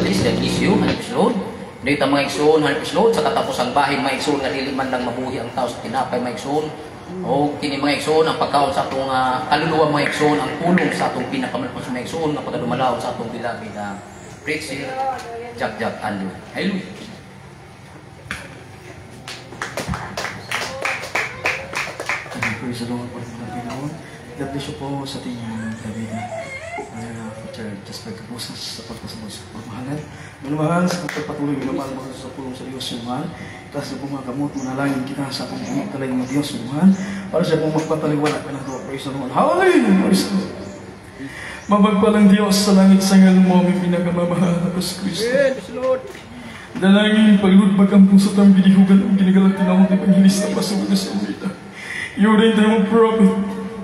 evangelist, that is you, Hanipis Lord. Dito mga igsoon, Hanipis Lord, sa katapusang bahin, mga igsoon, nga dili man lang mabuhi ang tao sa tinapay, mga igsoon. O kini mga igsoon, ang pagkaon sa atong kaluluwa, mga igsoon, ang tulong sa atong pinakamalapos mga igsoon, na pagkadumalaw sa atong bilabid na preacher, Jack Andrew. Hallelujah. Praise the Lord, Panginoon. God bless you po sa ating David. Just pagkapusas sa pagpasabot sa pagmahalan. Minamahal sa pagpatuloy, minamahal mo sa pulong sa Diyos, minamahal. Tapos sa pumagamot, manalangin kita sa pagpumit talaga ng Diyos, minamahal. Para siya pong magpataliwanag ka na ito. Praise the Lord. Hallelujah! Praise the Lord. Mabagpalang Diyos sa langit sa ngal mo, may pinakamamahal na Diyos Kristo. Dalangin, pagludbag ang puso ng binihugan ang ginagalat tinawag ng panghilis na pasugot sa umita. You're the prophet,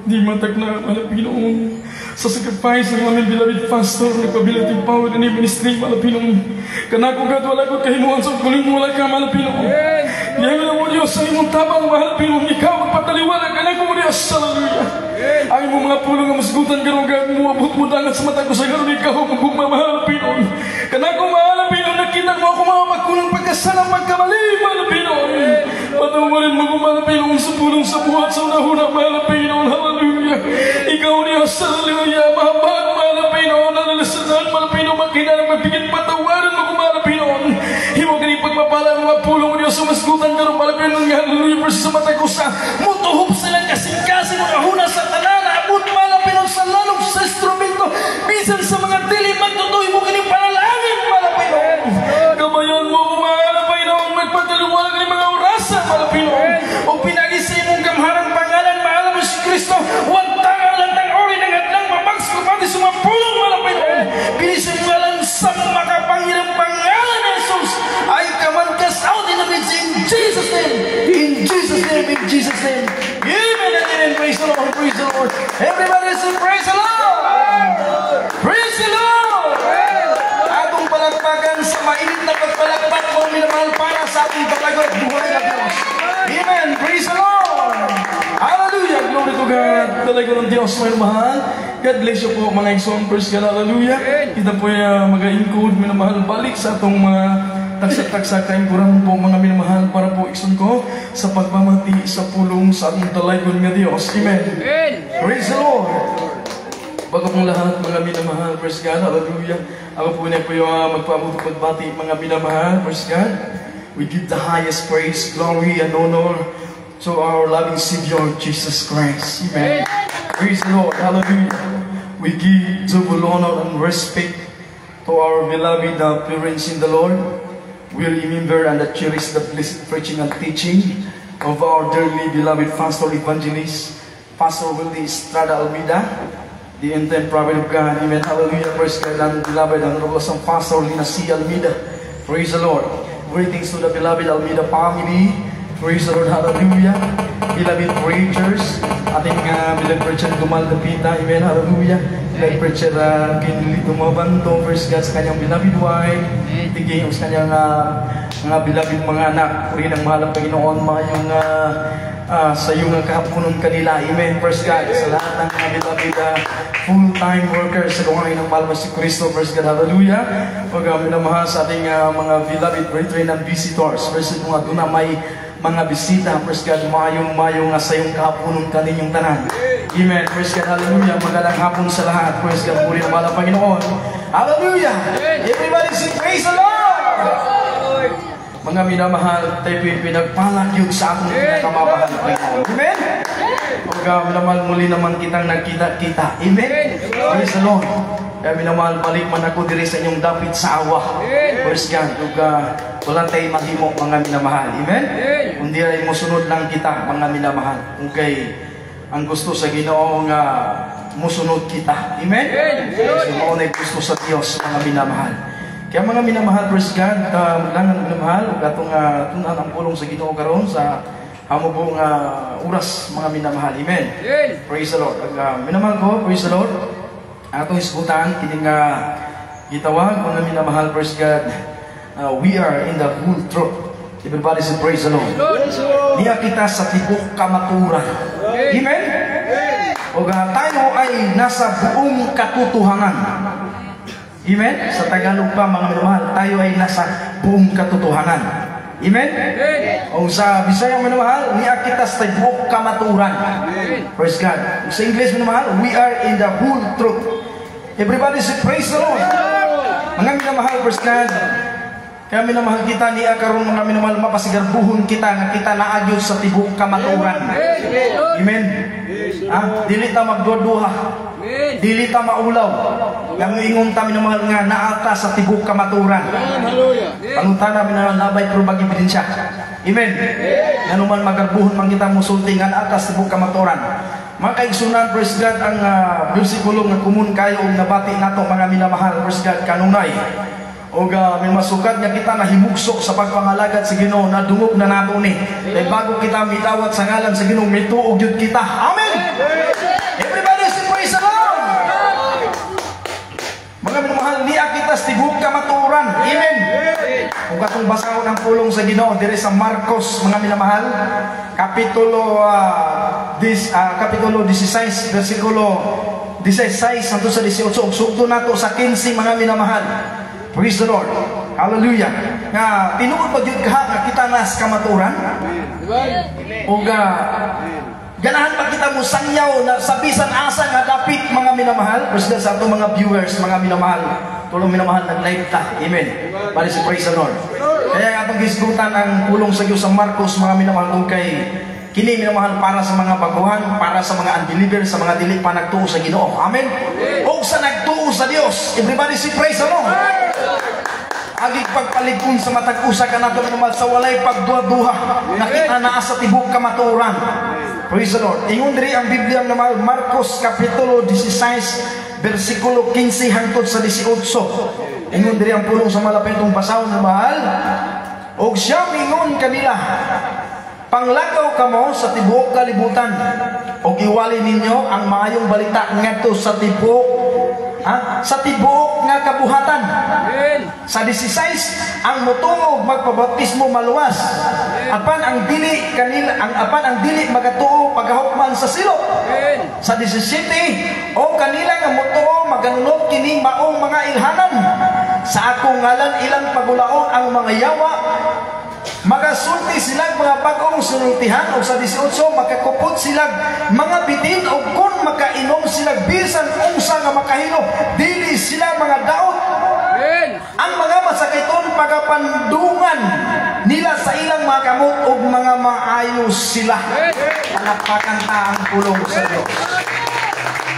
di matak na malapinoon. Sa sacrifice ng aming beloved pastor, nagpabilang ng power na ministry malapinoon. Kanakugat wala ko kahinuan sa kuling wala ka malapinoon. Diyan mo Diyos sa imong tabang malapinoon, ikaw magpataliwanag, kanako mo Diyos, hallelujah. Ang imong mga pulong ang masgutan karong gawin mo, abot mo dangat sa mata ko sa garon, ikaw magpumamahalapinon. Kanako mahalapinon, nakita mo ako mga magkulang pagkasalang pagkamali, malapinoon. Patawarin mo kung malapinoon sa pulong sa buhat sa unahuna, malapinoon, hallelujah. Ikaw Diyos, hallelujah, mahabag, malapinoon, nalalasanan, malapinoon, magkinarang mabigit, patawarin mo kung malapinoon. Hiwag ka rin pagpapala ng mga pulong Diyos, sa masgutan karong malapinoon, hallelujah, sa mata ko sa mutuhop silang kasing-kasing, unahuna sa tanan, abot malapinoon sa lalong sa instrumento, bisan sa mga dilim, magtutuloy mo kining panalangin, malapinoon. Kabayan mo kung malapinoon, magpataliwanag ng mga orasa, malapinoon. O pinag-isay mong gamharang pangalan, mahal mo si Kristo, wantang ang lantang ori ng atlang mabags ko pati sumapulong, malapinoon. Pinisay mo lang sa makapangirang pangalan ng Jesus, ay kamankas out in the midst, in Jesus' name, in Jesus' name, in Jesus' name. Amen and amen. Praise the Lord, praise the Lord. Everybody say praise the Lord. Praise the Lord. Atong palagpagan sa mainit na pagpalagpak mo, minamahal para sa ating paglagot buhay na Diyos. Amen. Praise the Lord. Hallelujah. Glory to God. Talaga ng Diyos, may mahal. God bless you po mga igsoon. Praise God. Hallelujah. Kita po yung mag-include, minamahal balik sa atong mga taksa-taksa kayong kurang po mga minamahal para po ikson ko sa pagmamati sa pulong sa ating talaygon nga Diyos. Amen. Praise the Lord. Bago pong lahat mga minamahal, praise God, hallelujah. Ako po na po yung magpamuto pagbati mga minamahal, praise God. We give the highest praise, glory, and honor to our loving Savior, Jesus Christ. Amen. Praise the Lord, hallelujah. We give double honor and respect to our beloved parents in the Lord. We remember and cherish the blessed preaching and teaching of our dearly beloved pastor evangelist, Pastor Willie Estrada Almeida, the end-time prophet of God. Amen. Hallelujah. Praise God. And beloved and robust Pastor Lina C. Almeida. Praise the Lord. Greetings to the beloved Almeida family. Praise the Lord. Hallelujah. Beloved preachers, ating beloved preacher Gumal Dapita. Amen. Hallelujah. Beloved preacher Kinlito Mabanto. Praise God sa kanyang beloved wife. Tigay sa kanyang mga beloved mga anak. Puri ng mahal ng Panginoon. Mga yung sa iyong kahaponon kanila. Amen. Praise God. Sa lahat ng mga beloved full-time workers sa gawain ng mahal si Kristo. Praise God. Hallelujah. Pag minamahal sa ating mga beloved brethren and visitors. Praise God. Doon na may mga bisita. Praise God. Mayong sa iyong kahaponon kaninyong tanan. Amen. Praise God. Hallelujah. Magandang hapon sa lahat. Praise God. Puri ng mahal ng Panginoon. Hallelujah. Everybody sing praise the Lord. Mga minamahal, tayo pinagpalag yun sa ating pinakamamahal na Panginoon. Amen? Pagka minamahal, muli naman kitang nagkita-kita. Amen? Praise the Lord. Kaya minamahal, balik man ako diri sa inyong dapit sa awa. Praise God. Pagka wala tayo mahimo, mga minamahal. Amen? Kundi ay musunod lang kita, mga minamahal. Kung kay ang gusto sa Ginoo nga musunod kita. Amen? So, maunay gusto sa Diyos, mga minamahal. Kaya mga minamahal, praise God, langan minamahal, ug atong tunan ang pulong sa Ginoo karon sa hamubong oras, mga minamahal. Amen. Praise the Lord. Minamahal ko, praise the Lord. Atong isgutan kining gitawag, mga minamahal, praise God. We are in the whole truth. Everybody say praise the Lord. Niya kita sa tibok kamaturan. Amen. Ug tayo ay nasa buong katotohanan. Amen? Sa Tagalog pa, mga minamahal, tayo ay nasa buong katotohanan. Amen? O sa Bisaya, minamahal, niya kita sa buong kamaturan. Praise God. Sa English, minamahal, we are in the whole truth. Everybody say, praise the Lord. Mga minamahal, praise God. Kaya minamahal kita, niya karon mga minamahal, mapasigarbuhon kita, nga kita naagyo sa tibok kamaturan. Amen? Dili ta magduduha. Dili ta maulaw. Yang ingon ta minamahal nga naata sa tibok kamaturan. Pangutana minamahal nabay pero bagi ebidensya. Amen. Nanuman magarbuhon man kita musulti nga naata sa tibok kamaturan. Mga kaigsunan, praise God, ang bersikulo nga kumun kayo og nabati nato mga minamahal, praise God, kanunay. O may masugad nga kita nahimugsok sa pagpangalagad sa Ginoo, nadungog na nato ni. Dahil bago kita mitawat sa ngalan sa Ginoo, may tuog yun kita. Amen! Everybody say praise the Lord! Mga minamahal, niya kita sa tibok kamaturan. Amen! Kung katong basahon ang pulong sa Ginoo, dire sa Marcos, mga minamahal, kapitulo 16, versikulo 16, hangtod sa 18, sugto nato sa 15, mga minamahal. Praise the Lord. Hallelujah. Nga tinuod ba jud ka kita nas kamaturan? O ganahan pa kita mo sangyaw na sa bisan asa nga dapit, mga minamahal. Praise God sa atong mga viewers, mga minamahal. Tulong minamahal nag-live ta. Amen. Para si praise the Lord. Kaya atong gisgutan ang pulong sa Dios sa Marcos, mga minamahal, kung kay kini minamahal para sa mga baguhan, para sa mga unbeliever, sa mga dili pa nagtuo sa Ginoo. Amen. O sa nagtuo sa Dios. Everybody say praise the Lord. Agig pagpaligkon sa matag usa ka nato minamahal sa walay pagduha-duha, nakita naa sa tibok kamaturan. Praise the Lord. Ingon diri ang Biblia minamahal, Marcos kapitulo 16 versikulo 15 hangtod sa 18. Ingon diri ang pulong sa malapitong basahon minamahal. Og siya mingon kanila, panglakaw kamo sa tibok kalibutan, og iwali ninyo ang maayong balita ngadto sa tibok nga kabuhatan. Sa 16, ang motungog magpabaptismo maluwas. Apan ang dili magatuo pagahukman sa silot. Sa 17, o kanila nga motuo maganunod kini maong mga ilhanan. Sa akong ngalan ilang pagulaon ang mga yawa. Magasulti silang mga bagong sultihan, o sa 18 makakupot silang mga bitin, o kung makainom silang bisan unsa nga makahilo, dili sila mga daot. Ang mga masakiton pagapandungan nila sa ilang mga kamot, o mga maayos sila. Palakpakan ta ang pulong sa Diyos.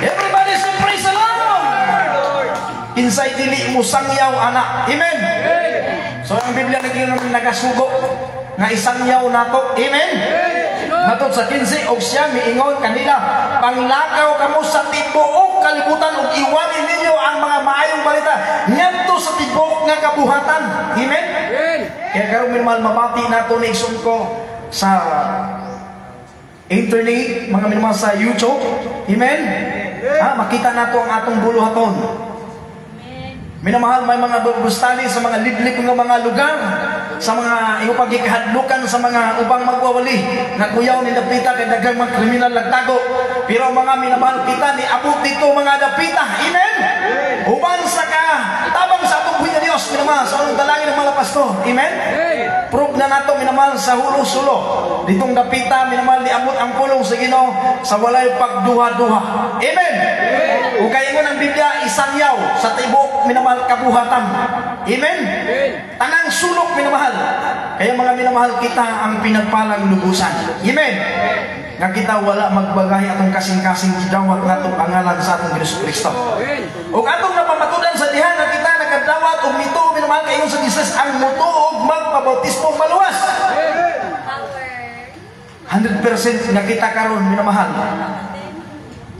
Everybody say praise the Lord. Insay dili mo sangyaw anak. Amen. So ang Biblia nagasugo nga isangyaw nato. Amen. Matod sa 15, og siya miingon kanila, panglakaw kamo sa tibuok kalibutan, ug iwali ninyo ang mga maayong balita ngadto sa tibuok nga kabuhatan. Amen. Kaya karon minamahal, mabati nato ni igsoon ko sa internet, mga minamahal, sa YouTube. Amen. Makita nato ang atong buluhaton. Minamahal, may mga bustani sa mga liblib ng mga lugar, sa mga ipagikahadlukan sa mga ubang magwawali, na kuyaw ni dapita kay daghang mga kriminal nagtago. Pero mga minamahal, kita ni abot dito mga dapita. Amen. Uban sa ka tabang sa atong buhay na Dios, minamahal, sa unang dalangin ng mga pastor. Amen. Prove na nato minamahal sa hulo-sulo ditong dapita, minamahal, niabot ang pulong sa Ginoo sa walay pagduha-duha. Amen. O kaya ng Biblia, isangyaw sa tibok minamahal kabuhatan. Amen. Tanang sulok minamahal. Kaya mga minamahal, kita ang pinagpalang lubusan. Amen. Nga kita wala magbagay atong kasing-kasing gidawat natong pangalan sa atong Kristo. O atong napamatudan sa diha nga kita nakadawat og mito minamahal kayo sa Jesus ang mutuog magpabautismo maluwas. 100% nga kita karon minamahal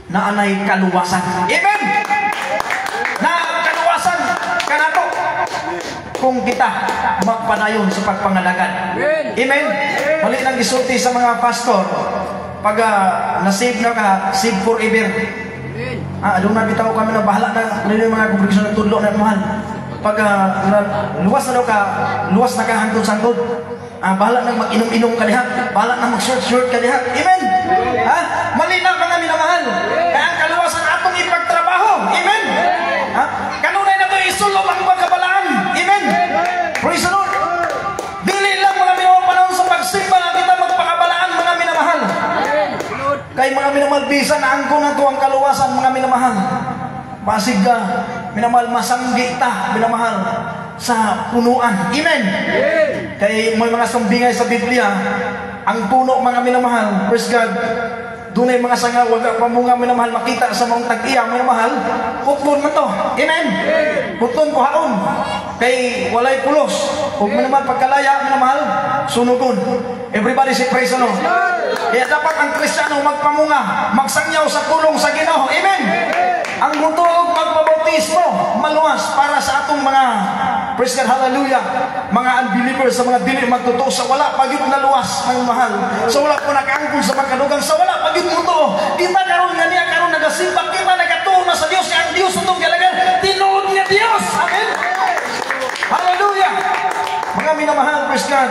na anay kaluwasan. Amen. Na kaluwasan kanato kung kita magpadayon sa pagpangalagad. Amen. Mali nang gisulti sa mga pastor, pag na-save na ka, save forever. Doon na bitaw kami na bahala na yung mga kongregasyon na tudlo na mahal. Pag luwas na daw ka, luwas na ka hangtod-sangtod. Bahala nang mag-inom-inom ka diha, bahala nang mag-short-short ka diha. Amen. Mali na mga minamahal. Kaya ang kaluwasan atong ipagtrabaho. Amen. Kanunay na ito iso minamahal, bisan angko na to ang kaluwasan, mga minamahal. Basig ka, minamahal, masanggi ta, minamahal, sa punuan. Amen. Kaya may mga sambingay sa Biblia, ang puno, mga minamahal, praise God, doon ay mga sanga, wag pa mga minamahal, makita sa mga tag-iya, minamahal, putlon man to. Amen. Putlon ko haon. Kay walay pulos. Huwag minamahal, pagkalaya, minamahal, sunugon. Everybody say praise the Lord. Kaya dapat ang Kristiyano magpamunga, magsangyaw sa pulong sa Ginoo. Amen. Ang mutuog magpabautismo, maluwas para sa atong mga, praise God, hallelujah, mga unbelievers, sa mga dili magtotoo sa wala pagyud na luwas, mga mahal. Sa wala po nakaangkol sa magkadugang, sa wala pagyud mutuo. Kita karon nga niya, karon nagasimbang, kita nagatuo na sa Dios, ang Dios itong kalagan, tinuod niya Dios. Amen. Hallelujah. Mga minamahal, praise God,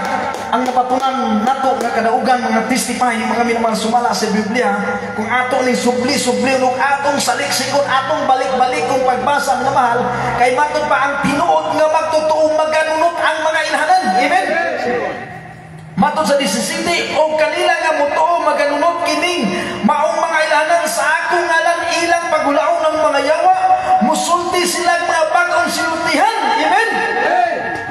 ang napatunan nato nga kadaugan, mga testify, mga minamahal sumala sa Biblia, kung ato ni subli-subli, kung atong saliksikon, atong balik-balik kung pagbasa, minamahal, kay matod pa ang tinuod nga magtutuong maganunot ang mga ilhanan. Amen? Matod sa 17, o kanila nga mutuo maganunot kining maong mga ilhanan sa akong ngalan ilang pagulaon ng mga yawa, musulti silang mga bagong sinultihan. Amen?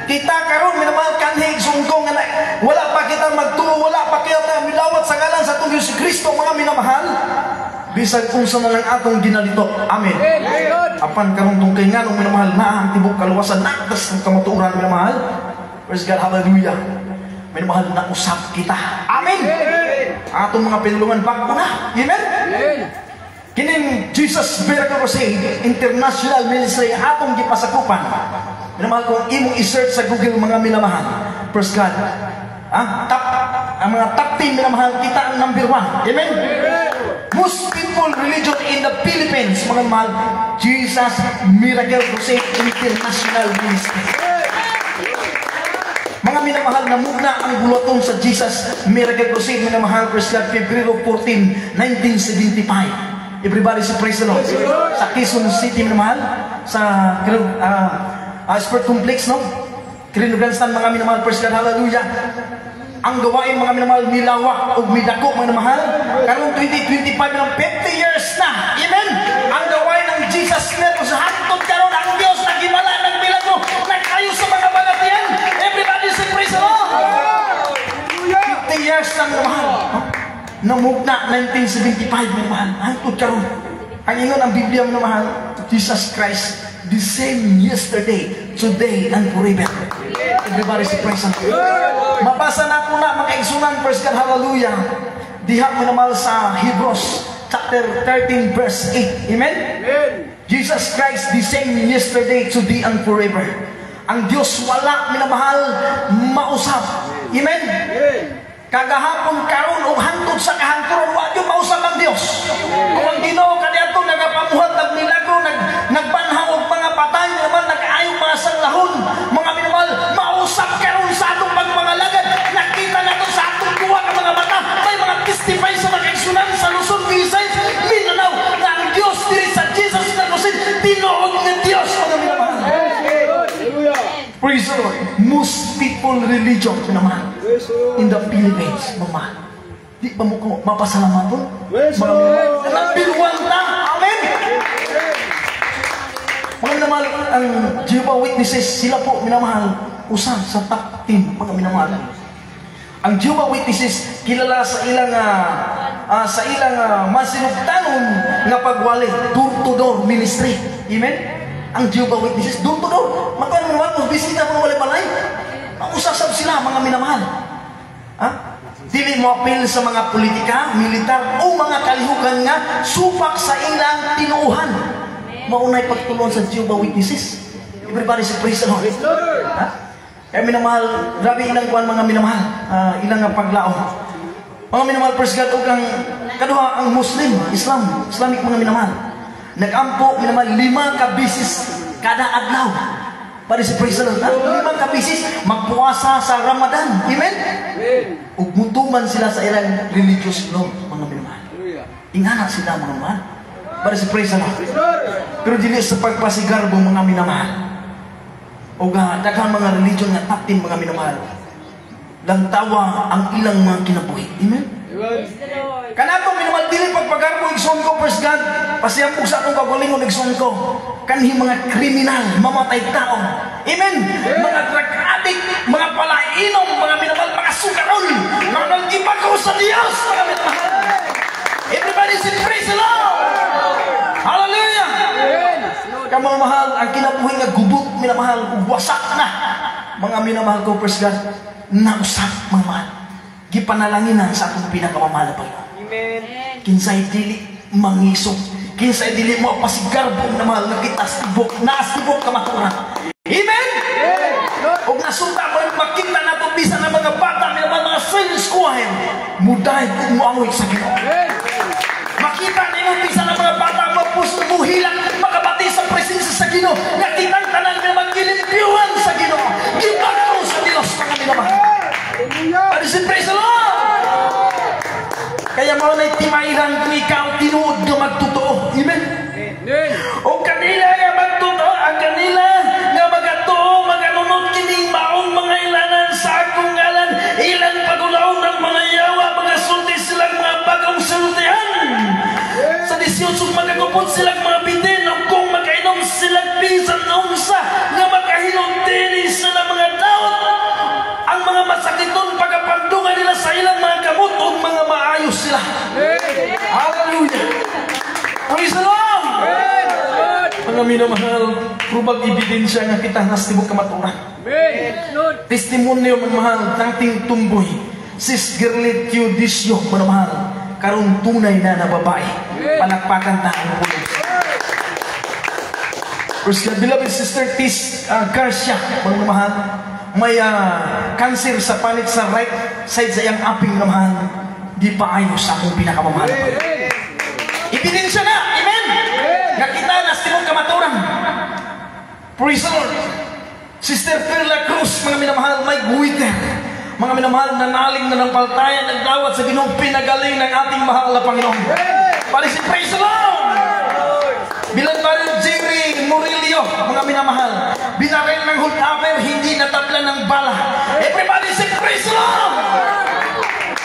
Kita karon minamahal kanhig sungkong nga wala pa kita magtuo, wala pa kita milawat sa ngalan sa atong Hesus Kristo, mga minamahal, bisag kung sa nang atong ginalito. Amen. Apan karon tong kay nganong minamahal na ang tibok kaluwasan naktas ng kamatuoran, minamahal. Praise God, hallelujah. Minamahal, na usap kita. Amen. Atong mga pinulungan bago na. Amen. Kining Jesus Miracle Crusade International Ministry atong gipasakupan. Minamahal, kung imong i-search sa Google, mga minamahal, praise God, ang mga top 10 minamahal, kita ang number 1. Amen? Most people religion in the Philippines, mga minamahal, Jesus Miracle Crusade International Ministry. Mga minamahal, namugna ang bulaton sa Jesus Miracle Crusade, minamahal, praise God, February 14, 1975. Everybody say praise the Lord. Sa Quezon City, minamahal, sa Sport Complex, no? Krinuganstan, mga minamahal, praise God, hallelujah. Ang gawain, mga minamahal, milawak o midako, mga minamahal. Karong 2025 ng 50 years na. Amen? Ang gawain ng Jesus Miracle sa hantod karon ang Dios nagimala ng milagro, nagkayo sa mga balatian. Everybody say praise the Lord. 50 years na, minamahal. Namugna 1975, minamahal. Hantod karon. Ang ingon ang Biblia, minamahal, Jesus Christ, the same yesterday, today, and forever. Everybody say praise the Lord. Mabasa na po na, mga igsunan, praise God, hallelujah. Diha minamahal sa Hebrews chapter 13 verse 8. Amen? Jesus Christ, the same yesterday, today, and forever. Ang Diyos wala, minamahal, mausap. Amen? Kagahapon karon o hantod sa kahangturon, wa gyud mausap ang Dios. Kung ang Ginoo kaniadto nagapamuhat ng milagro, nagbanhaw og mga patay, naman nag-aayong mga sanglahon, mga minamahal, mausap karon sa atong pagpangalagad. Nakita nato sa atong duwa ka mga mata, may mga testify sa mga igsunan sa Luzon, Visayas, Mindanao, na ang Dios diri sa Jesus na kusin tinuod ng Dios, mga minamahal. Praise the Lord. Most people religion, minamahal, in the Philippines, mamahal. Di ba mo ko mapasalamat doon? Mga minamahal, nagbiruan na. Amen? Mga minamahal, ang Jehovah's Witnesses, sila po, minamahal, usan sa top 10, mga minamahal. Ang Jehovah's Witnesses, kilala sa ilang masinugtanon nga pagwali, door-to-door ministry. Amen? Ang Jehovah's Witnesses, door-to-door. Magkano naman, kung bisita mo wala balay, usasab sila, mga minamahal. Dili mo apil sa mga politika, militar, o mga kalihukan nga, supak sa ilang tinuuhan. Maunay pagtulong sa Jehovah's Witnesses. Everybody say praise the Lord. Kaya minamahal, grabe ilang kuhan, mga minamahal, ilang paglaong. Mga minamahal, praise God, o kang kaduha ang Muslim, Islamic mga minamahal. Nag-ampo, minamahal, 5 kabisis kada adlaw. Para si praise the Lord. 5 kabisis, magpuasa sa Ramadan. Amen? Ug mutuman sila sa ilang religious law, mga minamahal. Ingana sila, mga minamahal. Para si praise the Lord. Pero dili sa pagpasigarbo, mga minamahal. O daghang mga religion nga tapin, mga minamahal. Lantawa ang ilang mga kinabuhi. Amen? Kanato minamahal dili pagpagarbo igsoon ko, praise God. Pasiyambog sa akong kagalingon igsoon ko. Kanhi mga kriminal, mamatay tao. Amen. Mga drug addict, mga palainom, mga minamahal, mga sukarol, mga nagibako sa Diyos, mga minamahal. Everybody say praise the Lord. Hallelujah. Kamang mahal, ang kinabuhi nga gubot, minamahal, wasak na. Mga minamahal ko, praise God, nausap, mga mahal. Gipanalangin na sa akong pinakamamahal pa yun. Kinsay dili mangisog, kinsay dili mo pasigarbong na mahal, nakitastibok, naastibok kamaturan. Amen? Huwag nasuta mo yung makita na ito, bisa ng mga bata, mga friends ko ay mudahin kung muangoy sa Ginoo. Makita niyo bisa ng mga bata, muhilang makabati sa presensya sa Ginoo, nakitang tanan na magkilimpiwan sa Ginoo, gibako sa Diyos, mga minamahal. Pwede si praise the Lord. Kaya mo na itimairan kung ikaw tinuod na magtotoo. Amen? O kanila nga magtotoo, ang kanila nga magatoo, maganunod kining maong mga ilanan sa akong ngalan, ilan pagulaw ng mga yawa, mga sulti silang mga bagong sultihan. Sa 18 magagupot silang mga bitin, o kung makainom silang bisan na unsa, nga makahilong tinis na mga daot. Ang mga masakiton pagkapandungan nila sa ilang mga kamot o mga maayos sila. Hallelujah. Praise the Lord. Mga minamahal, prubag ebidensya nga kita nastibok kamaturan. Testimonyo mga mahal, tangting tumboy. Sis Gerlit Teodisio, mga mahal, karong tunay na babae. Palakpakan na ang pulos. Praise God, beloved Sister Tis Garcia, mga mahal, may cancer sa palit sa right side sa iyang aping na mahal. Di pa ayos sa akong pinakamamahal. Ebidensya na, amen. Nakita na simong kamaturan. Praise the Lord. Sister Perla Cruz, mga minamahal, may guwiter. Mga minamahal, nanaling na ng paltayan, nagdawat sa Ginoo, pinagaling ng ating mahal na Panginoon. Pali si praise the Lord. Bilang parang Jerry Murillo, mga minamahal, binaril ng hultaper, hindi natabla ng bala. Everybody say praise the Lord.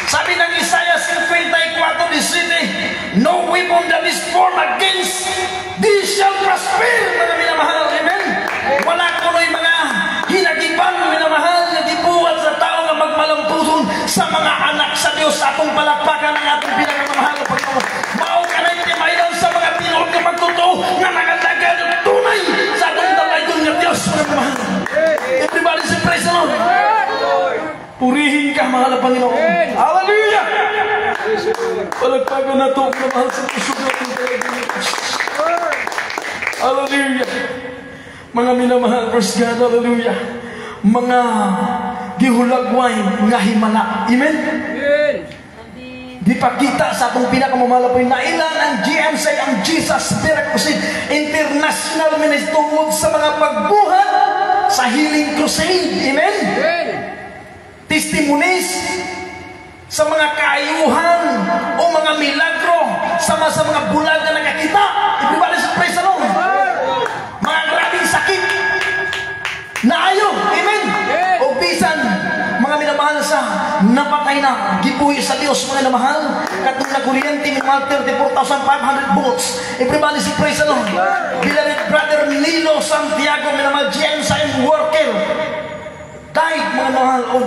Sabi ng Isaiah 54:17, no weapon that is formed against thee shall prosper, mga minamahal. Amen? Wala kuno'y mga hinagiban, minamahal, na dibuhat sa tao na magmalampuson sa mga anak sa Diyos. Atong palakpakan ng ating pinakamamahal na Panginoon. Mao ka na itimaylan sa mga tinuod na magtotoo na nagadagan ng tunay sa atong dalaygon ng Diyos, mga minamahal. Everybody say praise the Lord. Purihin ka, mahal na Panginoon. Hallelujah! Palagpagan na ito, mahal sa puso natin talaga. Hallelujah! Mga minamahal, praise God, hallelujah. Mga gihulagway nga himala. Amen? Di pa kita sa atong pinakamamalapoy na ilan ang GMC, ang Jesus Miracle International Ministry tungod sa mga pagbuhat sa Healing Crusade. Amen? Testimonies sa mga kaayuhan o mga milagro sama sa mga bulag na nakakita. Everybody say praise the Lord. Mga grabing sakit naayo. Amen. O bisan mga minamahal sa napatay na gibuhi sa Dios, mga minamahal, katong nakuryente ni 34,500 volts. Everybody say praise the Lord. Beloved brother Nilo Santiago, minamahal GMC worker, died, mga mahal, o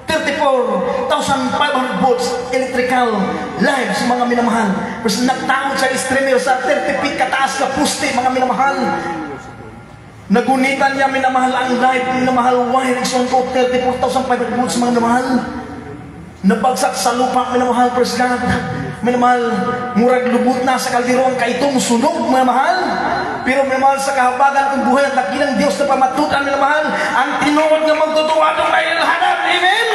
34,500 volts electrical live sa mga minamahal. Pero nagtawag sa streamer sa 30 feet kataas na puste, mga minamahal. Nagunitan niya, minamahal, ang live, minamahal, wire, isang ko 34,500 volts, mga minamahal. Nabagsak sa lupa, minamahal, praise God. Minamahal, murag lubot na sa kaldero ang kaitong sunog, minamahal. Pero minamahal sa kahabagan ng buhay at nakilang Diyos na pamatutan, minamahal, ang tinuod na magtutuwadong na ilhanap. Amen?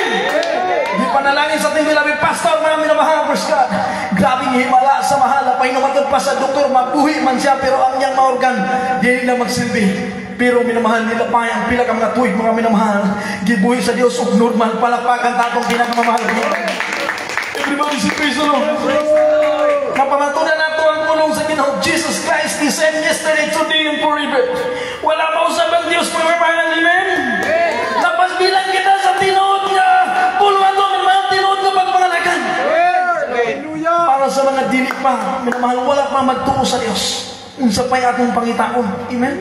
Di panalangin sa ating bilabi pastor, mga minamahal, praise God. Grabing himala sa mahal na painumatod pa sa doktor, mabuhi man siya, pero ang niyang maorgan, di na magsilbi. Pero minamahal nila pa ang pila ka mga tuig, mga minamahal, gibuhi sa Diyos ug normal palakpakan tatong pinakamamahal. Everybody say praise the Lord. Napamatunan nato ang tulong sa Ginoo Jesus Christ, the same yesterday, today, and forever. Wala pa usab ang Diyos, mga mahal. Amen. Tapos bilang kita sa tinuod niya, puluhan to ng mga tinuod na pagmangalakan. minamahal, wala pa magtuo sa Dios. Unsa pa'y atong pangitaon. Amen?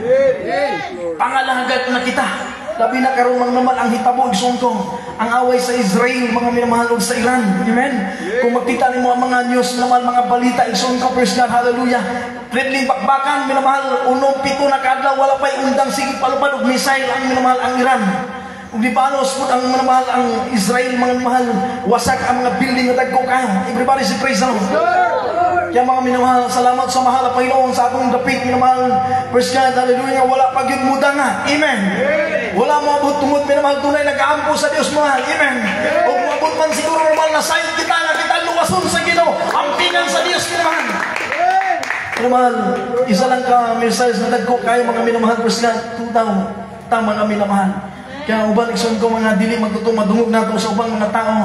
Pangalahagat na kita. Labi na karumang naman ang hitabo isunto. Ang away sa Israel, mga minamahal, sa Iran. Amen? Kung makita ni mga news naman, mga balita isunto, praise God, hallelujah. Redling bakbakan, minamahal, 7 na kadlaw, wala pa'y undang sige palupad og missile ang minamahal ang Iran. Kung di panos po ang minamahal ang Israel, mga minamahal, wasak ang mga building na dagko kayo. Everybody say praise the Lord. Kaya mga minamahal, salamat sa mahal na Panginoon sa atong dapit, minamahal. Praise God, hallelujah, wala pag yun muda nga. Amen. Wala mo abot tumot, minamahal, tunay nag-aampo sa Diyos, mahal. Amen. O kung abot man siguro normal na sayot kita nga, kita luwason sa Ginoo, ampingan sa Diyos, minamahal. Minamahal, isa lang ka message na dagko kayo, mga minamahal, praise God, tutaw, tama nga minamahal. Kaya uban ikson ko mga dili magtutong madungog nato sa ubang mga tao.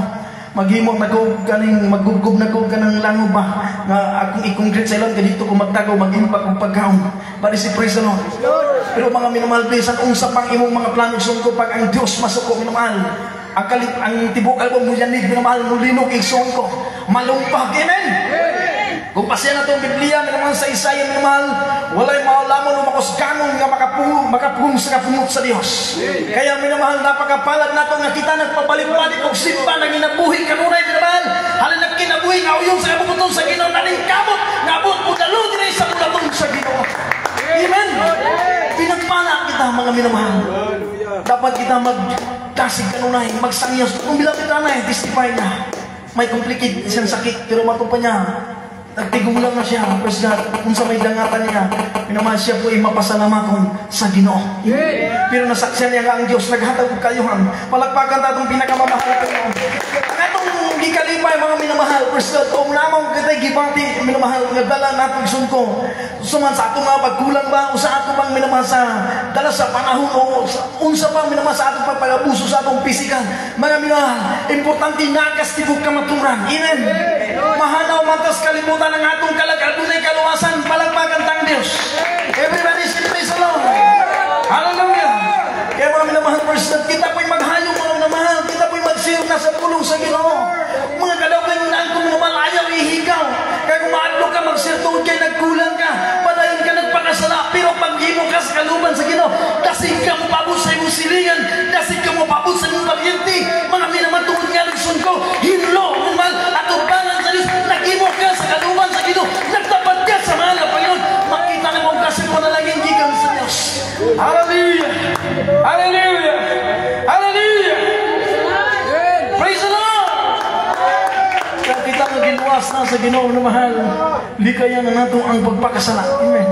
Maghimot na ko kaning magugub na ko kanang langob ba nga akong i-concrete sa ilon kadito ko magtagaw mag-impact kong pagkaon. Bali si praise the Lord. Pero mga minamahal, please, ang unsa pang imong mga plano ikson ko pag ang Dios masuko minamahal. Ang tibok album mo yanig minamahal mulinog ikson ko. Malumpag. Amen. Kung pasya na itong Biblia, minamahal sa Isaiah, minamahal, wala'y maulamon o makosganong nga makapung sa kapunot sa Diyos. Kaya minamahal, napakapalad na ito nga kita nagpabalik-balik o simba na ginabuhi kanunay, minamahal. Halin na kinabuhi nga uyong sa kapuputon sa Ginoo, naning kamot, ngabot o dalod rin sa ulatong sa Ginoo. Amen. Pinagpala kita, mga minamahal. Dapat kita magkasig kanunay, magsangyos. Kung bilapit na na, testify na. May complicated siyang sakit, pero matupa niya. Nagtigong lang na siya, praise God, kung sa may dangatan niya, minamahal siya po ay mapasalamatong sa Ginoo. Pero nasaksyan niya nga ang Diyos, naghatag ng kayuhan. Palagpakan tatong pinakamamahal ko. Ang atong gikalipay, mga minamahal, praise God, kung namang kita'y gibati, minamahal, nagdala natin sunko. Suman sa atong mga pagkulang ba, o sa atong bang minamahal sa dala sa panahon, o unsa pa minamahal sa atong pagpagabuso sa atong pisikal. Mga minamahal, importante nakas tibok kamaturan. Amen. Mahanaw matas kalimutan ang atong kalagkadunay kaluwasan, palagpagan tang Diyos. Everybody say praise the Lord. Hallelujah. Kaya mga minamahal, first kita po'y maghayong mga minamahal, kita po'y mag-share na sa pulong sa Ginoo. Mga kadawgan yung naan kung minamahal, ayaw ihigaw. Kaya kung maadlo ka mag-share tuod kay nagkulang ka, padayon ka nagpakasala, pero paghimo ka sa kaluban sa Ginoo, dasig ka mo pabot sa imong silingan, dasig ka mo pabot sa imong paryente. Mga minamahal, tuod nga nagsun ko, hinlo, umal, at ubangan sa Diyos, naghimo ka sa kaluban sa Ginoo, nagtapat ka sa mahal na Panginoon, makita na mo kasi mo na laging gigan sa Diyos. Hallelujah! Hallelujah! Hallelujah! Praise the Lord! Kaya kita mag-iluwas na sa Ginoo na mahal, likayan na nato ang pagpakasala. Amen.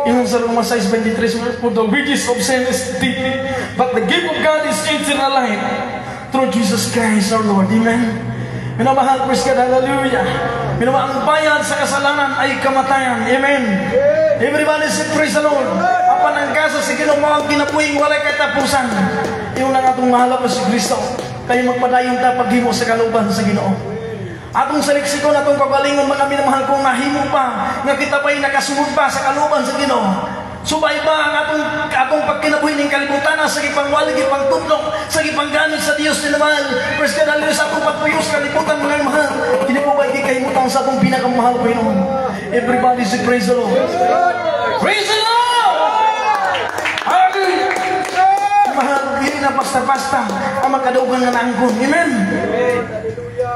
Yung sa Roma 6:23, for the wages of sin is death, but the gift of God is eternal life through Jesus Christ our Lord. Amen. Minamahal, praise God, hallelujah. Minamahal, ang bayad sa kasalanan ay kamatayan. Amen. Everybody say praise the Lord. Apan ang kasa sa Ginoo ang kinabuhing walay katapusan. Yung lang atong mahal po si Kristo. Kayo magpadayong ta paghimo sa kaluban sa Ginoo. Atong saliksikon, atong kagalingon, mga minamahal kong nahimo pa, nga kita pa'y nakasugod pa sa kaluban sa Ginoo. Subay ba ang atong pagkinabuhi ng kalibutan sa gipangwalig, gipangtutlong, sa gipangganit sa Diyos ni naman. Praise God, hallelujah, sa atong patpuyos, kalibutan mga mahal. Hindi po ba ikikahimutan sa atong pinakamahal ko yun? Everybody say praise the Lord. Praise the Lord! Hallelujah! Mahal, hindi na basta-basta ang magkadaugan na naangkon. Amen!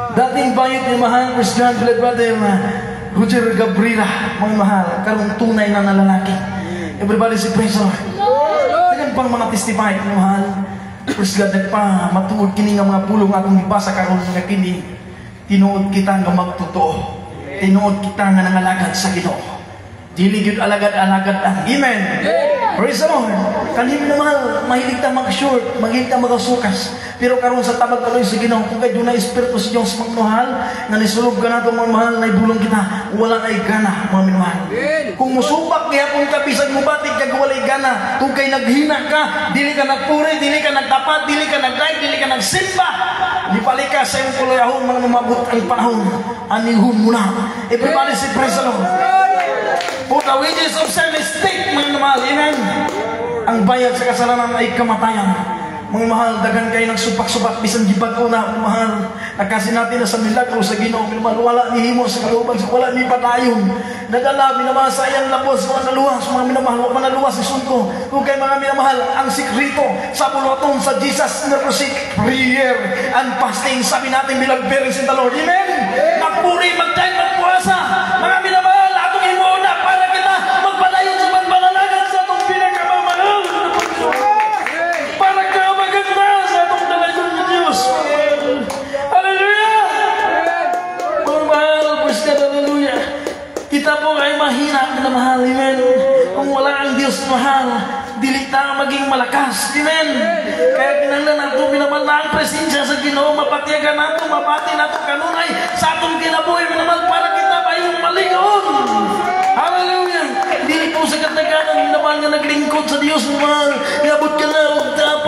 Dating bayit ni mahal, praise God, brother, Roger Gabriela, mga mahal, karong tunay na nalalaki. Everybody say praise the Lord. Dagan pang mga testify, mga mahal. Praise God, nagpa matuod kini nga mga pulong atong ibasa karon nga kini. Tinuod kita nga magtotoo. Tinuod kita nga nangalagad sa Ginoo. Dili gyud alagad-alagad ang. Amen. Praise the Lord. Kanhi minamahal, mahilig ta mag-short, mahilig ta magasukas. Pero karon sa tabag kaloy sa Ginoo, kung kay dunay espiritu sa Dios magmahal, nga nisulog ka nato mga mahal, na ibulong kita, wala ay gana, mga minamahal. Kung musubak gihapon ka bisag mubatik kag walay gana, kung kay naghina ka, dili ka nagpuri, dili ka nagtapat, dili ka nagdayeg, dili ka nagsimba, lipali ka sa imong kuluyahon, mga mamabot ang panahon, anihon mo na. Everybody say praise the Lord. For the wages of sin is death, mga mahal. Amen. Ang bayad sa kasalanan ay kamatayan. Mga mahal, dagan kayo nagsupak-supak, bisan gibag ko na, mahal. Nagkasin natin na sa milagro sa Ginoo, minamahal, wala ni himo sa kaluban, wala ni padayon. Nagala, minamahal, sa iyang labos, mga naluwas, mga minamahal, mga naluwas, isunto. Kung kay mga minamahal, ang sikrito sa buluton sa Jesus Mercy, prayer and fasting. Sabi natin, bilang parents in the Lord. Amen? Magpuri, magdaig, magpuasa. Mga minamahal, atong imuna para kita magpadayon sa pagbalalagan sa atong pinakamamahal. Para ka maganda sa atong dalayon ng Diyos. Hallelujah! Mga mahal, praise God, hallelujah. Kita po ay mahina na mahal, amen. Kung wala ang Diyos na mahal, dili tayo maging malakas, amen. Kaya kinanglan nato, minamal na ang presensya sa Ginoo, mapatiyagan nato, mapati nato kanunay sa atong kinabuhi, minamal para kita ba yung maligaon. Hallelujah! Dili po sa katagalan, minamal nga naglingkod sa Diyos, minamal. Iabot ka na,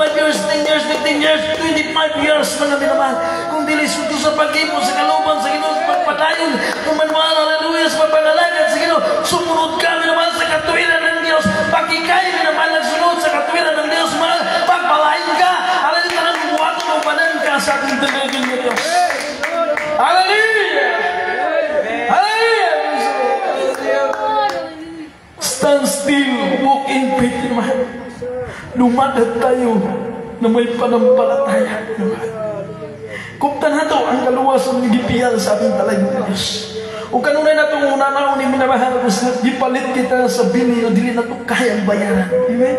5 years, 10 years, 15 years, 25 years, mga minamal. Kung dili suto sa pag-ipo, sa kaluban, sa Ginoo, sa pagpatayon, kung minamal, hallelujah, sa pagpangalagan, sa Ginoo, sumunod ka, minamal, sa katuwiran ng Diyos, pagkikay, minamal, nagsunod sa katuwiran ng Diyos, minamal, pagpalain ka, hallelujah, tanang buwato mo panan ka sa ating dalagin ng Diyos. Hallelujah! Hallelujah! Stand still, walk in faith, naman. Lumakad tayo na may panampalataya, naman. Kuptan nato ang kaluwasan ng gipiyal sa ating talagin ng Diyos. O kanunay na itong unanaw ni minamahal, gipalit kita sa bili na dili na ito kayang bayaran. Amen?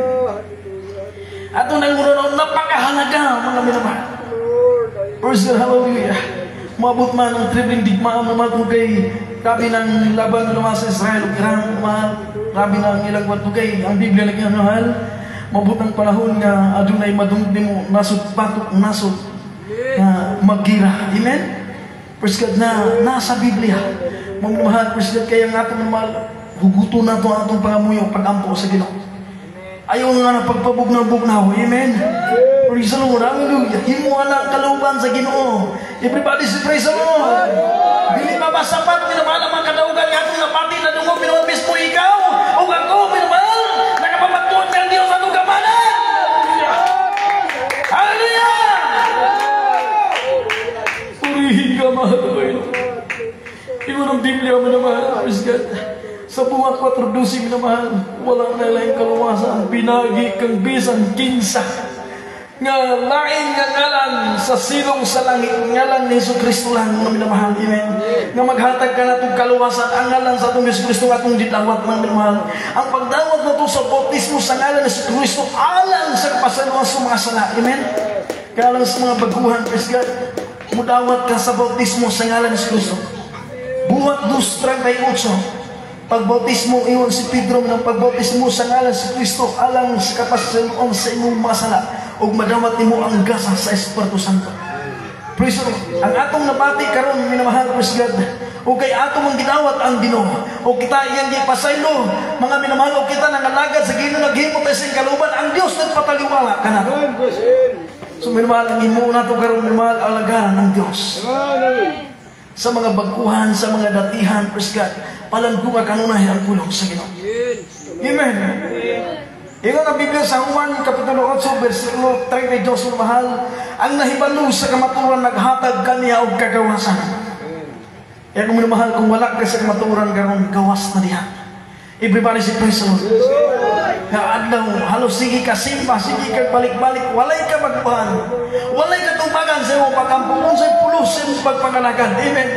Ato nang unanaw, napakahalaga, mga minamahal. Praise God, hallelujah. Maabot man ang tribling digmaan naman kung kay rabi ng laban naman sa Israel, kirang mahal, rabi ng ilang watugay, ang Biblia na kinamahal, maabot ang panahon nga adunay madungdi mo, nasod patok, nasod, na magira. Amen? Praise God na nasa Biblia. Mamahal, praise God, kaya nga itong mahal, huguto na ito ang itong pangamuyo, pag-ampo sa Ginoo. Ayaw nga na pagpabugnaw-bugnaw. Amen? Praise the Lord. Hallelujah. Himuha na kaluban sa Ginoo. Everybody say praise the Lord. Dili pa ba sapat, minamahal ang mga kadaugan nga itong napati na dungog, minamabis po ikaw, o ako, minamahal, nakapapatuan ka ang Diyos sa itong kapanan. Hallelujah! Purihin ka, mahal ko ito. Ingon ang Biblia, minamahal, praise God. Sa buhat 4:12, minamahal, wala na lang kaluwasan, pinagi kang bisan kinsa. Nga lain nga ngalan sa silong sa langit, ngalan ni Jesucristo lang, mga minamahal, amen. Nga maghatag ka na itong kaluwasan, ang ngalan sa itong Jesucristo nga itong ditawat, mga minamahal. Ang pagdawat na ito sa bautismo sa ngalan ni Jesucristo, alang sa kapasaluhan sa mga sala, amen. Kaya lang sa mga baguhan, praise God, mudawat ka sa bautismo sa ngalan ni Jesucristo. Buhat 2:38, pagbautismo iyon si Pedro ng pagbautismo sa ngalan si Kristo alang sa kapasaluan sa imong mga sala ug madawat nimo ang gasa sa Espiritu Santo. Praise the Lord. Ang atong nabati karon, minamahal, praise God, o kay atong ang gidawat ang Ginoo, o kita iyang gipasaylo, mga minamahal, o kita nangalagad sa Ginoo, naghimo tayo sa kaluban, ang Dios nagpataliwala kanato. So minamahal, ang imo nato karon, minamahal, alagaran ng Dios. Sa mga baguhan, sa mga datihan, praise God, palantunga kanunay ang pulong sa Ginoo. Amen. Ingon ang Biblia sa Juan Kapitulo 8, versikulo 32, mahal, ang nahibalo sa kamaturan naghatag kaniya og kagawasan. Kaya kung minamahal, kung wala ka sa kamaturan karon, gawas na diha. Everybody say praise the Lord. Nga adlaw, halos sige ka simba, sige ka balik-balik, walay ka magpuhan, walay ka tumbagan sa iyong pagkampung, sa pulos sa iyong pagpangalagan. Amen.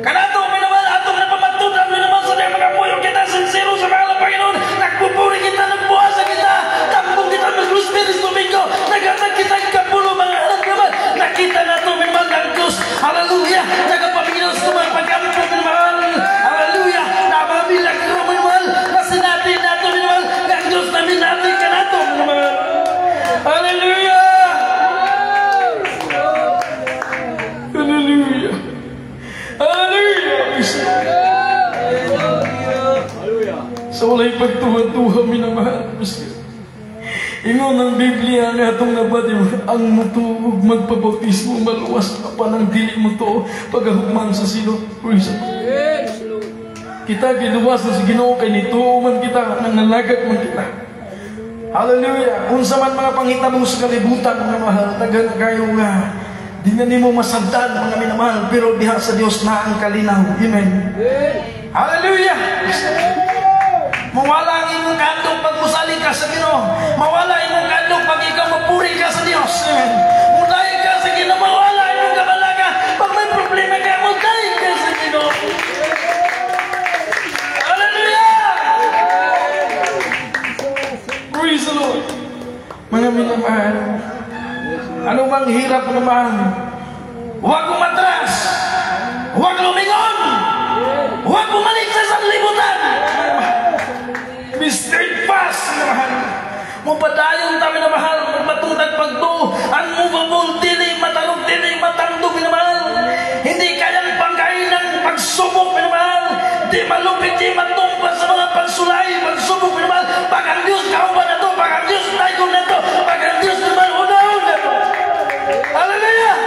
Kanato, minamahal, atong napamatutan, minamahal sa mga kapuyo kita, sincero sa mga Panginoon, nagpupuri kita, nagbuhasa kita, kampung kita, mag-Luz Perez Domingo, naghatag kita ang kapulo, mga anak naman, nakita na ito, minamahal ng Diyos, hallelujah, nagpapanginoon sa mga pagkampung, minamahal, hallelujah, nabamilag ko, minamahal, na sinabi nato, minamahal, ng Diyos namin natin ka nato, minamahal, hallelujah, hallelujah, hallelujah. So walay pagtuha-tuha, minamahal. Ingon ang Biblia nga itong nabati, ang mutuog magpabautismo, maluwas pa ng dili mo to pagahugman sa silo. Praise God. Kita giluwas na sa Ginoo kay nito man kita, nangalagad man kita. Hallelujah. Kung sa man mga panghitabo sa kalibutan, mga mahal, tagan kayo nga Di na nimo masagdan mga minamahal, pero diha sa Dios na ang kalinaw. Amen. Hallelujah! Mawala ang imong kadlok pag musali ka sa Ginoo. Mawala imong kadlok pag ikaw mapuri ka sa Dios. Amen. Muday ka sa Ginoo, mawala imong kabalaga. Pag may problema ka, muday ka sa Ginoo. Hallelujah! Praise the Lord. Mga minamahal, ano bang hirap naman? Huwag umatras, huwag lumingon, huwag bumalik sa sanlibutan. Be steadfast, minamahal. Mupadayon tayo, minamahal. Magmatutag pagdo, unmovable, dili matarog, dili matandog, minamahal. Hindi kayang pangkain ng pagsubok, minamahal. Di malupit, di matumpas sa mga pansulay, pagsubok, minamahal. Pag ang Diyos kauban na to, pag ang Diyos tayo na to, pag ang Diyos naman unahon na to. Hallelujah!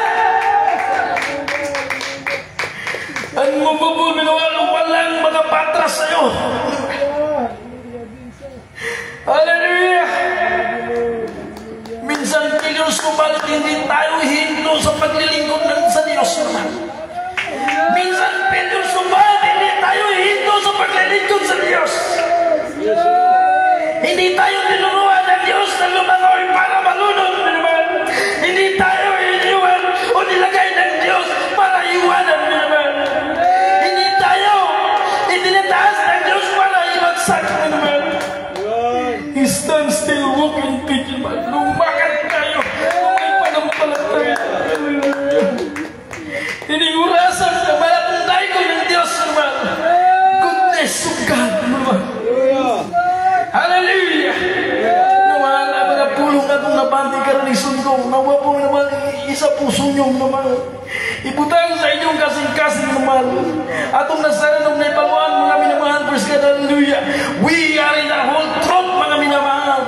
Ang mababul, minamahal, walang makapatras sa'yo. Hallelujah! Minsan kilos ko bakit hindi tayo hinto sa paglilingkod sa Diyos naman. Minsan kilos ko bakit hindi tayo hinto sa paglilingkod sa Diyos. Hindi tayo tinuruan ng Diyos na lumangoy para malunod naman. Hindi tayo iniwan o nilagay ng Diyos para iwanan naman. Hindi tayo itinataas ng Diyos para ibagsak naman. Stand still, walk in faith. Lumakad tayo. May panampalataya. Tinigurasan sa malapong tayo ng Diyos naman. Goodness of God naman. Hallelujah! Naman, ang mga pulong na itong nabanti karalisyon ko. Nawa po naman, isa puso nyo naman. Ibutang sa inyong kasing-kasing naman. Atong nasaranong na ipaluan, mga minamahal. Praise God, hallelujah. We are in the whole truth, mga minamahal.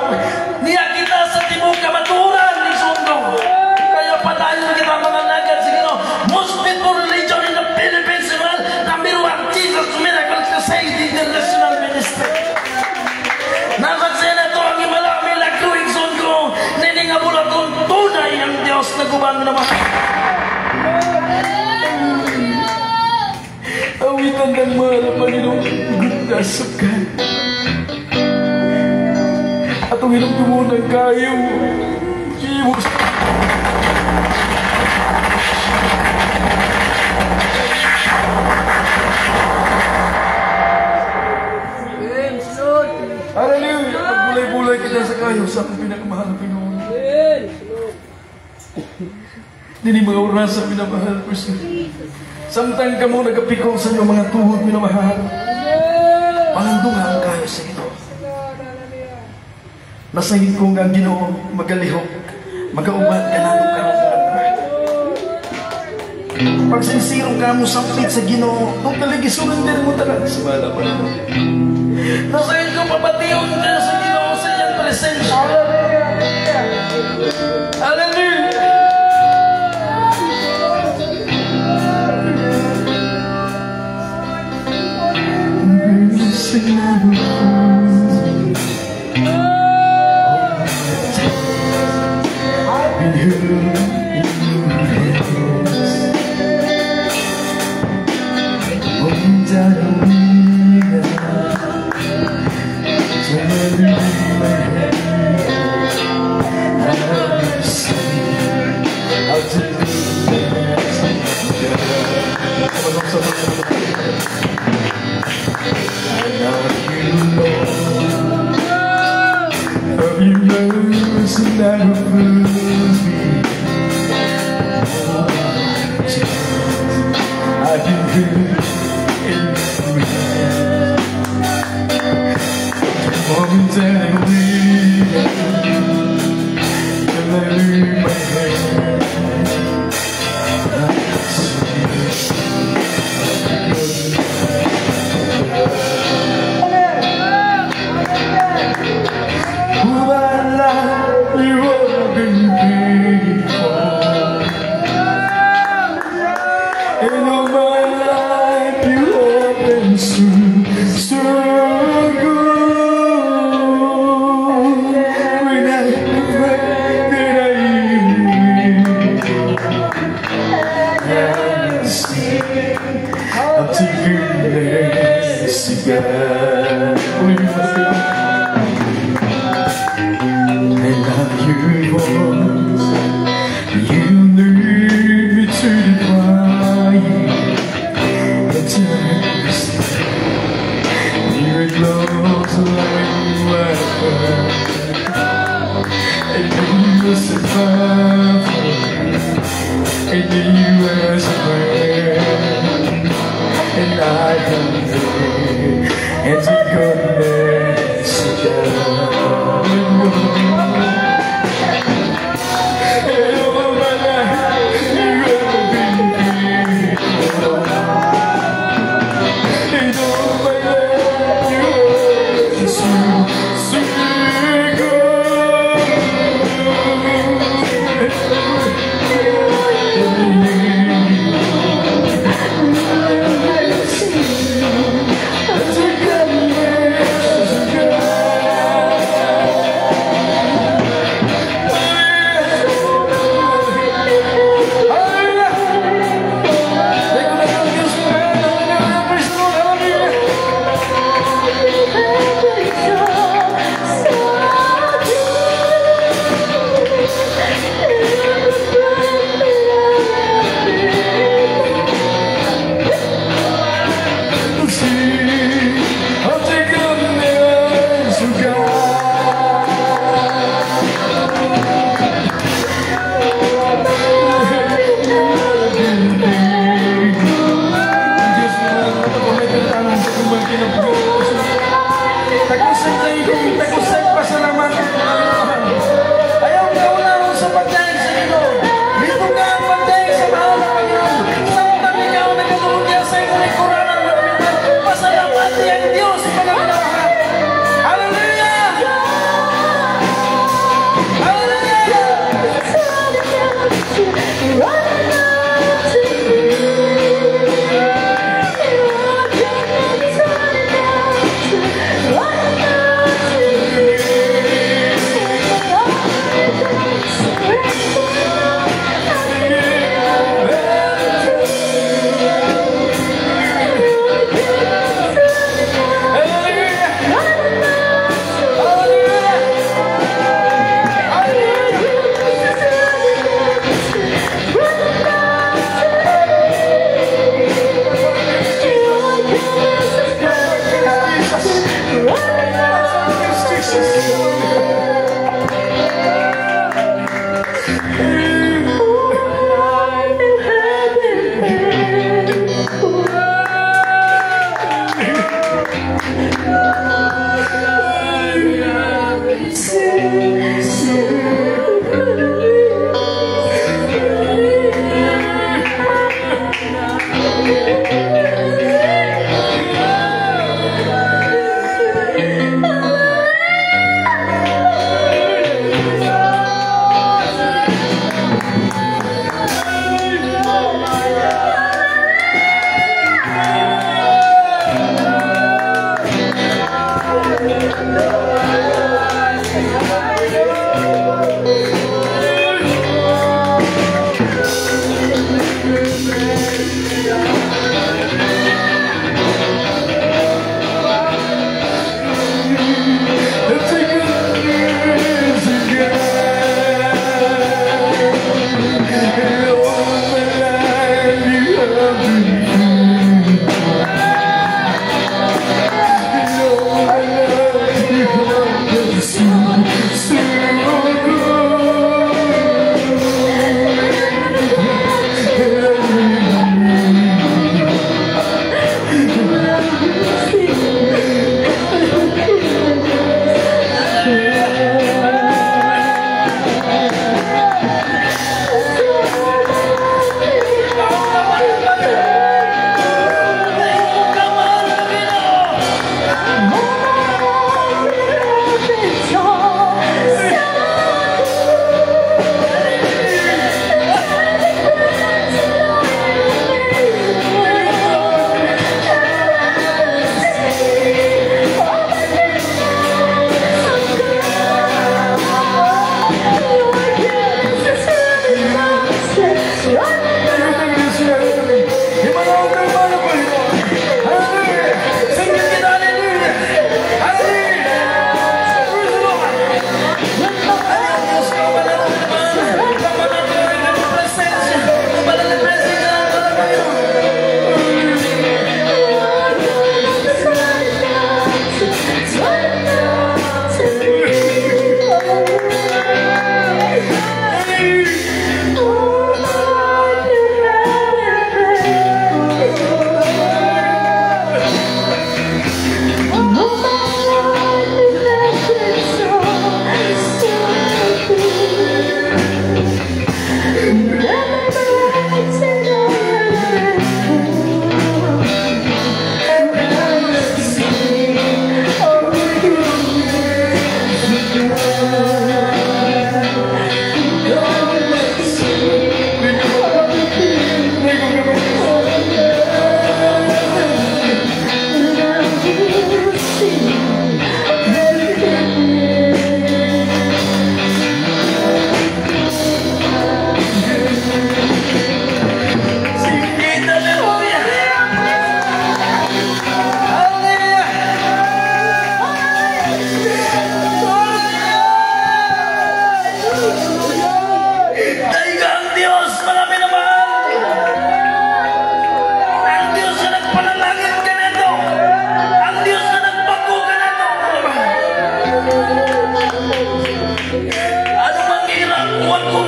Niya kita sa timog kamaturan ni Sundo. Kaya padayon kita mga nagad. Sige no, most people religion in the Philippines, number one, Jesus Miracle Society International Ministry. Nakasya na ito ang imala, milagruing Sundo. Nini nga mula itong tunay ang Diyos na guban naman. Awitan ng mahal ang Panginoon, goodness of God. At ang ilang tumunang kayo, iwas. Hallelujah! Pagbulay-bulay kita sa kayo sa aking pinakamahal na Panginoon. Dini mga oras sa pinamahal ko siya. Samtang ka mo nagapikaw sa inyong mga tuhod, minamahal. Panandungan kayo sa ito. Nasahid kong ang Ginoo magalihok, magaubat ka nato karon ng pag sinsirong ka mo sampit sa Ginoo, kung taligisunan din mo talaga sa wala pa ito. Nasahid kong papatiyon ka sa Ginoo sa iyang presensya. Hallelujah! Sing in all my life. God. I love your voice. You lead me to the fire. It's you're close like water. And you as a father, and you as a friend, and I come here and the goodness of God. And all of my life, you have been faithful. And all of my life, you have been so good.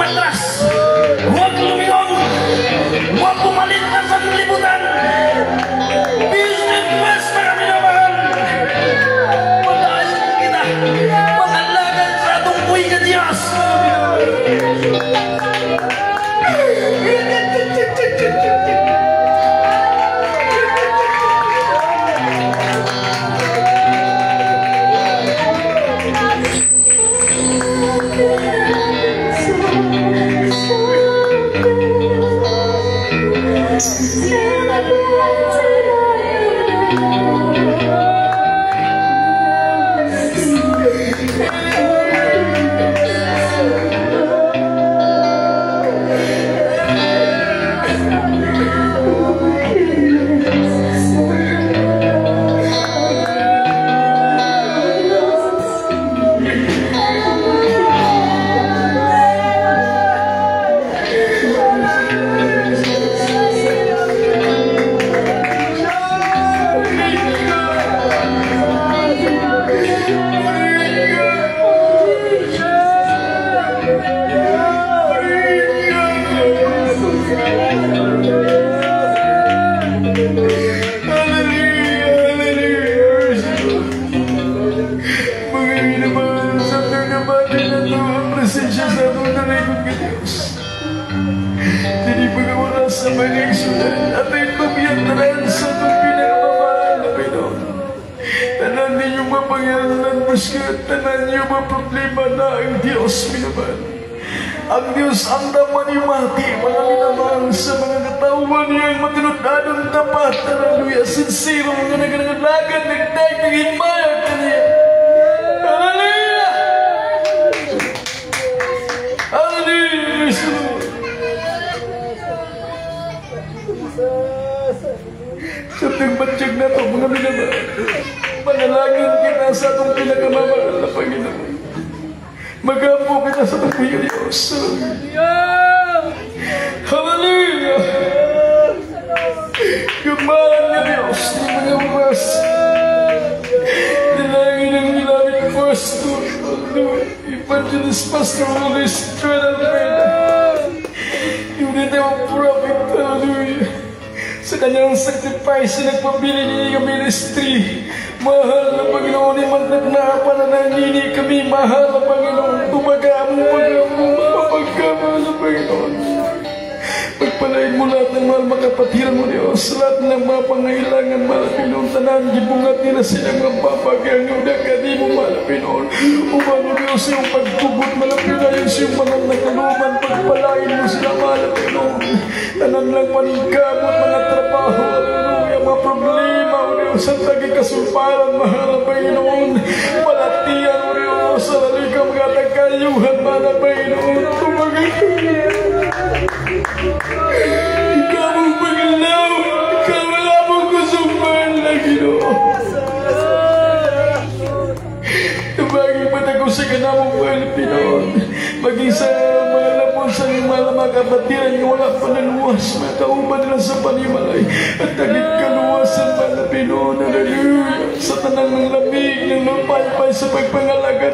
umatras. Huwag lumingon. Huwag pumalit na sa libutan. Business first, mga minamahal. Pagkaas kita. Pag-alagan sa atong buhay ka Diyos. Tanan niyo ba problema na ang Diyos, minamahal? Ang Diyos ang namanimati, mga minamahal, sa mga katawan niya ang matinutadong tapat. Hallelujah, sincere, mga nagangalagan, nagdahig, naghimayag ka niya. Hallelujah! Hallelujah, Jesus! Sa tingbatyag na ito, mga minamahal, manalangin kita sa itong pinakamamahal na Panginoon. Mag-apo kita sa itong Diyos. Hallelujah! Gamahan niya Diyos ng mga bukas. Nilangin ang nilamit Pastor. Evangelist Pastor Luis Almeida. Yung dito ang prophet. Hallelujah! Sa kanyang sacrifice, nagpabili niya yung ministry. Mahal na Panginoon, imandag na pananangini kami. Mahal na Panginoon, tumaga mo, mapagkamahal na Panginoon. Pagpalain mo lahat ng mahal makapatiran mo Diyos. Lahat ng mga pangailangan, mahal na Panginoon. Tanan, gibungat nila silang mapapagang udah ka di mo, mahal na Panginoon. Umano Diyos yung pagtugot, mahal na Panginoon. Yung siyang mga nagkaluman, pagpalain mo sila, mahal na Panginoon. Tanan lang paningkamot, mga trabaho, hallelujah, mga problema, o Diyos, ang taging kasulparan, mahal na Panginoon. Malatian, o Diyos, sa lalikang mga tagayuhan, mahal na Panginoon. Tumagay ko niya. Ikaw ang pagalaw, ikaw wala mong kusumpahan lagi, no? Tumagay pa na ko sa kanamong mahal na Panginoon. Maging sa mga lapon sa mga kapatiran yung wala pa naluwas, mga kauban nila sa panimalay at tagit kaluwasan, mga na Panginoon. Hallelujah! Sa tanang ng lamig, ng mapaypay sa pagpangalagan,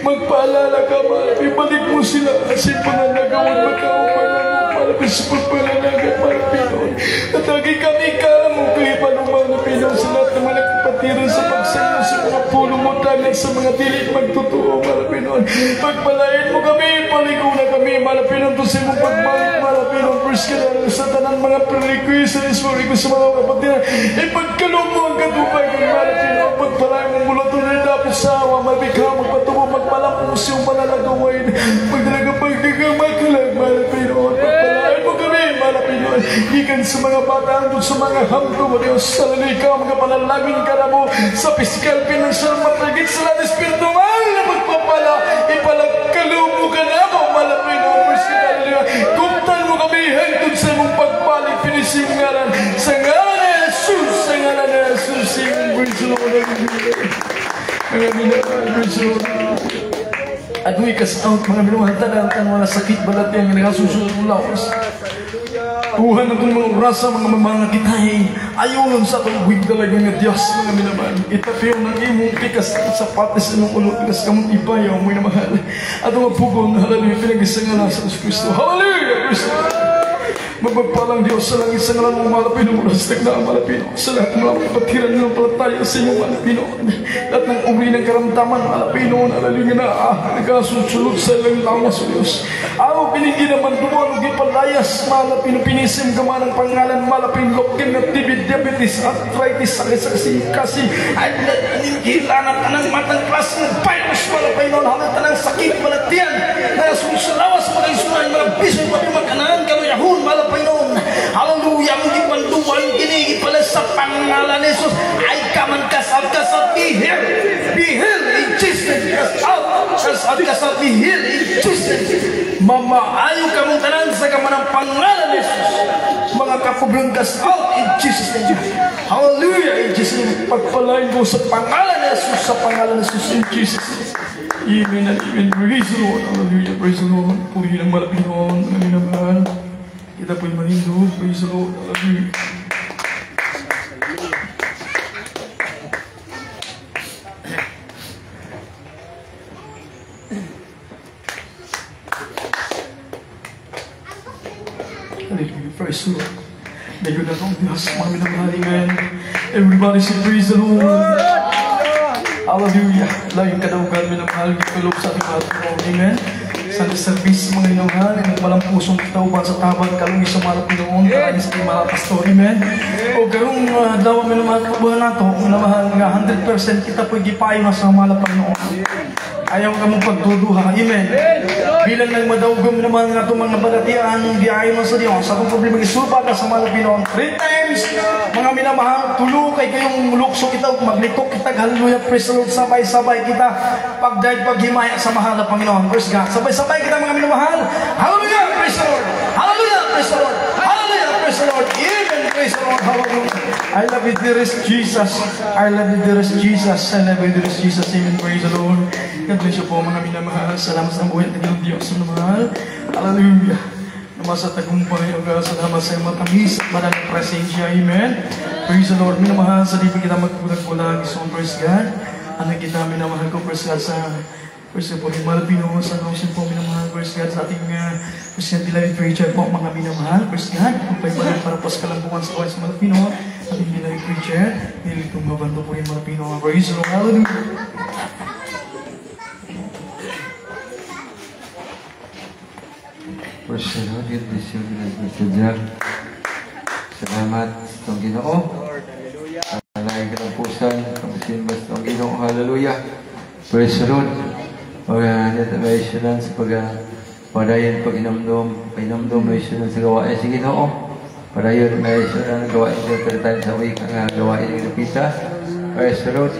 magpaalala ka, mga ibalik mo sila kasi pananagawan, magkauban na mo, malapit sa pagpangalagan, mga Panginoon. At tagit kami ka mo, kayo panumang na Panginoon sa lahat ng mga kapatiran sa pagsayo sa mga pulong mo dagat sa mga dilit magtotoo, mga Panginoon. Pagpalain mo kami, paligaw na kami, malapinon to sa mong pagbalik, malapinon, first ka na sa tanang mga pre-request, sa mga kapatiran, ipagkalong mo ang katupay kang malapinon, pagpalain mo mula to na dapat sa awa, mabigha, magpatubo, magpalampos yung panalagawain, pagdagang magkalag, malapinon, pagpalain mo kami, malapinon, ikan sa mga bata, andun sa mga hamdo mo, Diyos, sa lalikaw, mga panalangin ka na mo, sa pisikal, pinansyal, matagit sa lahat, espiritu, mahal na magpapala, ipalagkalaw mo ka na mo, malapinon, first ka na, kumtan mo kami, hangtod sa mong pagpalik, pinising ngalan, sa ngalan na Jesus, sa ngalan na Jesus, sing, praise the Lord, mga minamahal, praise the Lord. Aduy kas out, mga minamahal, tanang wala sakit balat yang nagasusunod mo lawas. Tuhan na itong mga rasa, mga mamanga kitay. Ayunon sa itong huwig talaga nga Diyos, mga minamahal. Itapiyo ng imong pikas sa patis ng ulo, pikas kamong ipayaw, mga minamahal. At ang pugon, hallelujah, pinag-isangala sa Kristo. Hallelujah, Kristo. Magpagpalang Diyos sa langit sa ngalan ng malapino, rastak na malapino, sa lahat ng mga kapatiran ng palataya sa inyong malapino, lahat ng uri ng karamdaman, malapino, hallelujah na nagkasunod sa ilang lawas o Diyos. Ako pinigin naman dumulog ipalayas, malapino, pinisim gaman ng pangalan, malapino, lokin at tibid, diabetes, arthritis, sakit-sakit, kasi ay nanigilanan ka ng matang klase ng virus, malapino, halata ng sakit, malatian, na sumusalawas, mga isunan, mga bisoy, pati makanan, kaluyahon, malapino, hallelujah, muli panduan kinigit pala sa pangalan ni Jesus. Ay kaman kasal-kasal, be healed in Jesus. Kasal, be healed in Jesus. Mamaayo ka mong tanan sa kamanang pangalan ni Jesus. Mga kapublong kasal in Jesus name. Hallelujah, in Jesus name. Pagpalain mo sa pangalan ni Jesus, sa pangalan ni Jesus, in Jesus name. Amen and amen. Praise the Lord. Hallelujah, praise the Lord. Purihin ang malapinon, ang minamahal. Kita po'y manindog, praise the Lord, hallelujah. Hallelujah, praise the Lord. Medyo na itong Diyos, mga minamahal, amen. Everybody say praise the Lord. Hallelujah. Laing kadaugan, minamahal, kitulog sa ating mga amen. Sa service mga minamahal, ang walang pusong kitauban sa tabang kalungi sa mga Pinoon, karami sa ating mga pastor, amen. O karong dawa minamahal kabuhan nato, minamahal nga 100% kita po'y gipayo na sa mga Pinoon. Ayaw ka mong pagduduha, amen. Bilang nang madawgom minamahal nga itong mga balatian, di ayaw na sa Diyos. Sa itong problema, isupa ka sa mga Pinoon. 3 times, mga minamahal, tulo kay kayong lukso kita, maglikok kita, hallelujah, praise the Lord, sabay-sabay kita, pagdahil paghimaya sa mahal na Panginoon. Praise God. Sabay-sabay kita mga minamahal. Hallelujah, praise the Lord. Hallelujah, praise the Lord. Hallelujah, praise the Lord. Amen, praise the Lord. Hallelujah. I love you, dearest Jesus. I love you, dearest Jesus. I love you, dearest Jesus. Amen, praise the Lord. God bless you po mga minamahal. Salamat sa buhay at ng Diyos na mahal. Hallelujah. Namasa tagumpay o salamat sa matamis at madalang presensya. Amen. Praise the Lord. Minamahal sa di pa kita magpulag-pulag. So praise God. Ano kita minamahal ko, praise God sa praise God po ni Malapino sa notion po minamahal. Praise God sa ating praise God beloved preacher po mga minamahal. Praise God. Kung pa'y pala para po sa kalampungan sa sa Malapino ating beloved preacher. Hindi kong mabanto po ni Malapino. Praise the Lord. Hallelujah. Praise the Lord, God bless you, Mr. Jack. Salamat sa itong Ginoo. Nalaing kalampusan, kamusin ba sa itong Ginoo. Hallelujah. Praise the Lord. Pag-anit may isunan sa padayon pag-inamdom may isunan sa gawain sa Ginoo. Padayon may isunan gawain sa tayo sa week ang gawain ng Napita. Praise the Lord.